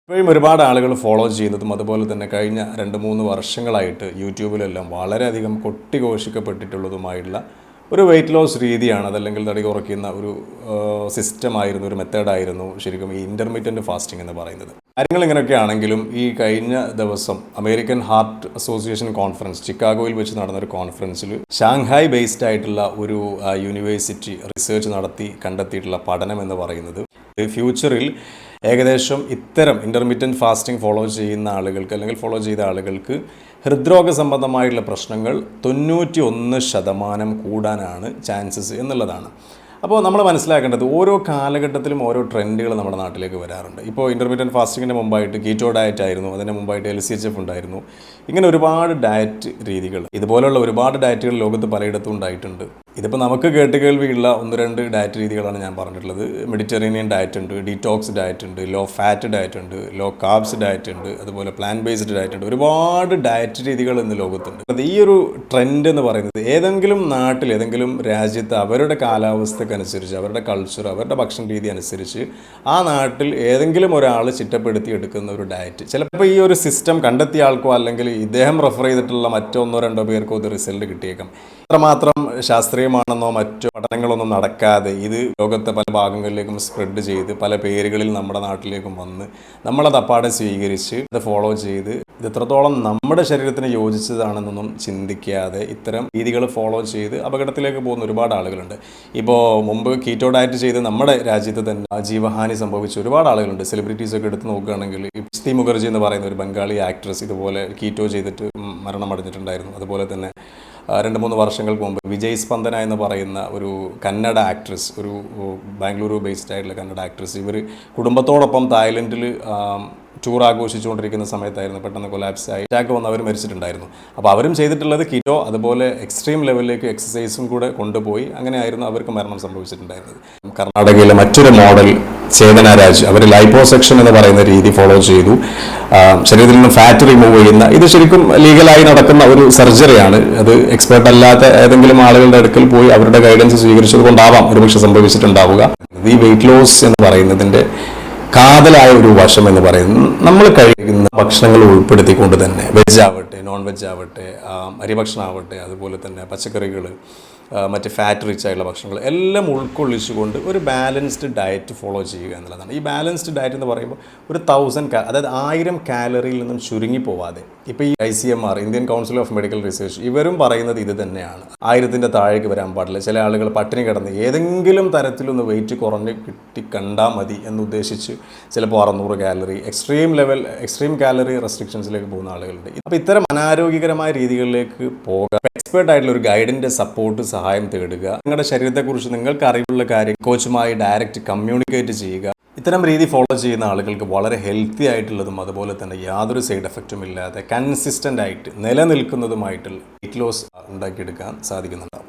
ഇപ്പോഴും ഒരുപാട് ആളുകൾ ഫോളോ ചെയ്യുന്നതും അതുപോലെ തന്നെ കഴിഞ്ഞ 2-3 വർഷങ്ങളായിട്ട് യൂട്യൂബിലെല്ലാം വളരെയധികം കൊട്ടിഘോഷിക്കപ്പെട്ടിട്ടുള്ളതുമായിട്ടുള്ള ഒരു വെയിറ്റ് ലോസ് രീതിയാണ്. അതല്ലെങ്കിൽ തടി കുറയ്ക്കുന്ന ഒരു സിസ്റ്റമായിരുന്നു, ഒരു മെത്തേഡായിരുന്നു ശരിക്കും ഈ ഇൻ്റർമീഡിയൻറ്റ് ഫാസ്റ്റിംഗ് എന്ന് പറയുന്നത്. കാര്യങ്ങൾ ഇങ്ങനെയൊക്കെ ആണെങ്കിലും ഈ കഴിഞ്ഞ ദിവസം അമേരിക്കൻ ഹാർട്ട് അസോസിയേഷൻ കോൺഫറൻസ് ചിക്കാഗോയിൽ വെച്ച് നടന്നൊരു കോൺഫറൻസിൽ ഷാങ്ഹായ് ബേസ്ഡ് ആയിട്ടുള്ള ഒരു യൂണിവേഴ്സിറ്റി റിസർച്ച് നടത്തി കണ്ടെത്തിയിട്ടുള്ള പഠനം എന്ന് പറയുന്നത് ഫ്യൂച്ചറിൽ ഏകദേശം ഇത്തരം ഇൻ്റർമീഡിയൻറ്റ് ഫാസ്റ്റിംഗ് ഫോളോ ചെയ്യുന്ന ആളുകൾക്ക് അല്ലെങ്കിൽ ഫോളോ ചെയ്ത ആളുകൾക്ക് ഹൃദ്രോഗ സംബന്ധമായിട്ടുള്ള പ്രശ്നങ്ങൾ 91% കൂടാനാണ് ചാൻസസ് എന്നുള്ളതാണ്. അപ്പോൾ നമ്മൾ മനസ്സിലാക്കേണ്ടത് ഓരോ കാലഘട്ടത്തിലും ഓരോ ട്രെൻഡുകൾ നമ്മുടെ നാട്ടിലേക്ക് വരാറുണ്ട്. ഇപ്പോൾ ഇൻ്റർമീഡിയൻറ്റ് ഫാസ്റ്റിങ്ങിൻ്റെ മുമ്പായിട്ട് കീറ്റോ ഡയറ്റ് ആയിരുന്നു, അതിന് മുമ്പായിട്ട് LCHF ഉണ്ടായിരുന്നു. ഇങ്ങനെ ഒരുപാട് ഡയറ്റ് രീതികൾ, ഇതുപോലുള്ള ഒരുപാട് ഡയറ്റുകൾ ലോകത്ത് പലയിടത്തും ഉണ്ടായിട്ടുണ്ട്. ഇതിപ്പോൾ നമുക്ക് കേട്ടുകേൾവിയുള്ള 1-2 ഡയറ്റ് രീതികളാണ് ഞാൻ പറഞ്ഞിട്ടുള്ളത്. മെഡിറ്ററേനിയൻ ഡയറ്റ് ഉണ്ട്, ഡീറ്റോക്സ് ഡയറ്റ് ഉണ്ട്, ലോ ഫാറ്റ് ഡയറ്റ് ഉണ്ട്, ലോ കാർബ്സ് ഡയറ്റ് ഉണ്ട്, അതുപോലെ പ്ലാന്റ് ബേസ്ഡ് ഡയറ്റ് ഉണ്ട്. ഒരുപാട് ഡയറ്റ് രീതികൾ ഇന്ന് ലോകത്തുണ്ട്. ഈ ഒരു ട്രെൻഡ് എന്ന് പറയുന്നത് ഏതെങ്കിലും നാട്ടിൽ ഏതെങ്കിലും രാജ്യത്ത് അവരുടെ കാലാവസ്ഥക്കനുസരിച്ച് അവരുടെ കൾച്ചർ അവരുടെ ഭക്ഷണ രീതി അനുസരിച്ച് ആ നാട്ടിൽ ഏതെങ്കിലും ഒരാൾ ചിട്ടപ്പെടുത്തി എടുക്കുന്ന ഒരു ഡയറ്റ്. ചിലപ്പോൾ ഈ ഒരു സിസ്റ്റം കണ്ടെത്തിയ ആൾക്കോ അല്ലെങ്കിൽ ഇദ്ദേഹം റെഫർ ചെയ്തിട്ടുള്ള മറ്റോ 1-2 പേർക്കോ ഇത് റിസൾട്ട് കിട്ടിയേക്കാം. അത്രമാത്രം ശാസ്ത്രീയമാണെന്നോ മറ്റോ പഠനങ്ങളൊന്നും നടക്കാതെ ഇത് ലോകത്തെ പല ഭാഗങ്ങളിലേക്കും സ്പ്രെഡ് ചെയ്ത് പല പേരുകളിൽ നമ്മുടെ നാട്ടിലേക്കും വന്ന് നമ്മളത് അപ്പാടെ സ്വീകരിച്ച് അത് ഫോളോ ചെയ്ത് ഇത് എത്രത്തോളം നമ്മുടെ ശരീരത്തിന് യോജിച്ചതാണെന്നൊന്നും ചിന്തിക്കാതെ ഇത്തരം രീതികൾ ഫോളോ ചെയ്ത് അപകടത്തിലേക്ക് പോകുന്ന ഒരുപാട് ആളുകളുണ്ട്. ഇപ്പോൾ മുമ്പ് കീറ്റോ ഡയറ്റ് ചെയ്ത് നമ്മുടെ രാജ്യത്ത് തന്നെ ജീവഹാനി സംഭവിച്ച ഒരുപാട് ആളുകളുണ്ട്. സെലിബ്രിറ്റീസൊക്കെ എടുത്ത് നോക്കുകയാണെങ്കിൽ ഇപ്തി മുഖർജി എന്ന് പറയുന്ന ഒരു ബംഗാളി ആക്ട്രസ് ഇതുപോലെ കീറ്റോ ചെയ്തിട്ട് മരണമടഞ്ഞിട്ടുണ്ടായിരുന്നു. അതുപോലെ തന്നെ 2-3 വർഷങ്ങൾക്ക് മുമ്പ് വിജയ് സ്പന്ദന എന്ന് പറയുന്ന ഒരു കന്നഡ ആക്ട്രസ്, ഒരു ബാംഗ്ലൂരു ബേസ്ഡ് ആയിട്ടുള്ള കന്നഡ ആക്ട്രസ്, ഇവർ കുടുംബത്തോടൊപ്പം തായ്ലൻഡിൽ ടൂർ ആഘോഷിച്ചുകൊണ്ടിരിക്കുന്ന സമയത്തായിരുന്നു പെട്ടെന്ന് കൊലാപ്സ് ആയി അറ്റാക്ക് വന്ന് അവർ മരിച്ചിട്ടുണ്ടായിരുന്നു. അപ്പോൾ അവരും ചെയ്തിട്ടുള്ളത് കീറ്റോ അതുപോലെ എക്സ്ട്രീം ലെവലിലേക്ക് എക്സസൈസും കൂടെ കൊണ്ടുപോയി അങ്ങനെയായിരുന്നു അവർക്ക് മരണം സംഭവിച്ചിട്ടുണ്ടായിരുന്നത്. കർണാടകയിലെ മറ്റൊരു മോഡൽ ചേതന രാജ്, അവർ ലൈപ്പോസെക്ഷൻ എന്ന് പറയുന്ന രീതി ഫോളോ ചെയ്തു. ശരീരത്തിൽ നിന്ന് ഫാറ്റ് റിമൂവ് ചെയ്യുന്ന, ഇത് ശരിക്കും ലീഗലായി നടക്കുന്ന ഒരു സർജറിയാണ്. അത് എക്സ്പേർട്ട് അല്ലാത്ത ഏതെങ്കിലും ആളുകളുടെ അടുക്കൽ പോയി അവരുടെ ഗൈഡൻസ് സ്വീകരിച്ചത് കൊണ്ടാവാം ഒരുപക്ഷെ സംഭവിച്ചിട്ടുണ്ടാവുക. ഈ വെയിറ്റ് ലോസ് എന്ന് പറയുന്നതിൻ്റെ കാതലായ ഒരു വശം എന്ന് പറയുന്നത് നമ്മൾ കഴിക്കുന്ന ഭക്ഷണങ്ങൾ ഉൾപ്പെടുത്തിക്കൊണ്ട് തന്നെ, വെജ് ആവട്ടെ നോൺ വെജ് ആവട്ടെ അരിഭക്ഷണം ആവട്ടെ അതുപോലെ തന്നെ പച്ചക്കറികൾ മറ്റ് ഫാറ്റ് റിച്ച് ആയിട്ടുള്ള ഭക്ഷണങ്ങൾ എല്ലാം ഉൾക്കൊള്ളിച്ചുകൊണ്ട് ഒരു ബാലൻസ്ഡ് ഡയറ്റ് ഫോളോ ചെയ്യുക എന്നുള്ളതാണ്. ഈ ബാലൻസ്ഡ് ഡയറ്റ് എന്ന് പറയുമ്പോൾ ഒരു 1000 അതായത് 1000 കാലറിയിൽ നിന്നും ചുരുങ്ങി പോവാതെ, ഇപ്പോൾ ഈ ICMR Indian council of medical research ഇവരും പറയുന്നത് ഇത് തന്നെയാണ്. 1000-ന്റെ താഴേക്ക് വരാൻ പാടില്ല. ചില ആളുകൾ പട്ടിണി കിടന്ന് ഏതെങ്കിലും തരത്തിലൊന്ന് വെയിറ്റ് കുറഞ്ഞ് കിട്ടി കണ്ടാൽ മതി എന്നുദ്ദേശിച്ച് ചിലപ്പോൾ 600 കാലറി എക്സ്ട്രീം കാലറി റെസ്ട്രിക്ഷൻസിലേക്ക് പോകുന്ന ആളുകളുണ്ട്. അപ്പോൾ ഇത്തരം അനാരോഗ്യകരമായ രീതികളിലേക്ക് പോകാൻ എക്സ്പേർട്ട് ആയിട്ടുള്ള ഒരു ഗൈഡിൻ്റെ സപ്പോർട്ട് സഹായം തേടുക. നിങ്ങളുടെ ശരീരത്തെക്കുറിച്ച് നിങ്ങൾക്ക് അറിവുള്ള കാര്യം കോച്ചുമായി ഡയറക്റ്റ് കമ്മ്യൂണിക്കേറ്റ് ചെയ്യുക. ഇത്തരം രീതി ഫോളോ ചെയ്യുന്ന ആളുകൾക്ക് വളരെ ഹെൽത്തി ആയിട്ടുള്ളതും അതുപോലെ തന്നെ യാതൊരു സൈഡ് എഫക്റ്റും ഇല്ലാതെ കൺസിസ്റ്റൻ്റ് ആയിട്ട് നിലനിൽക്കുന്നതുമായിട്ടുള്ള വെയിറ്റ് ലോസ് ഉണ്ടാക്കിയെടുക്കാൻ സാധിക്കുന്നുണ്ടാവും.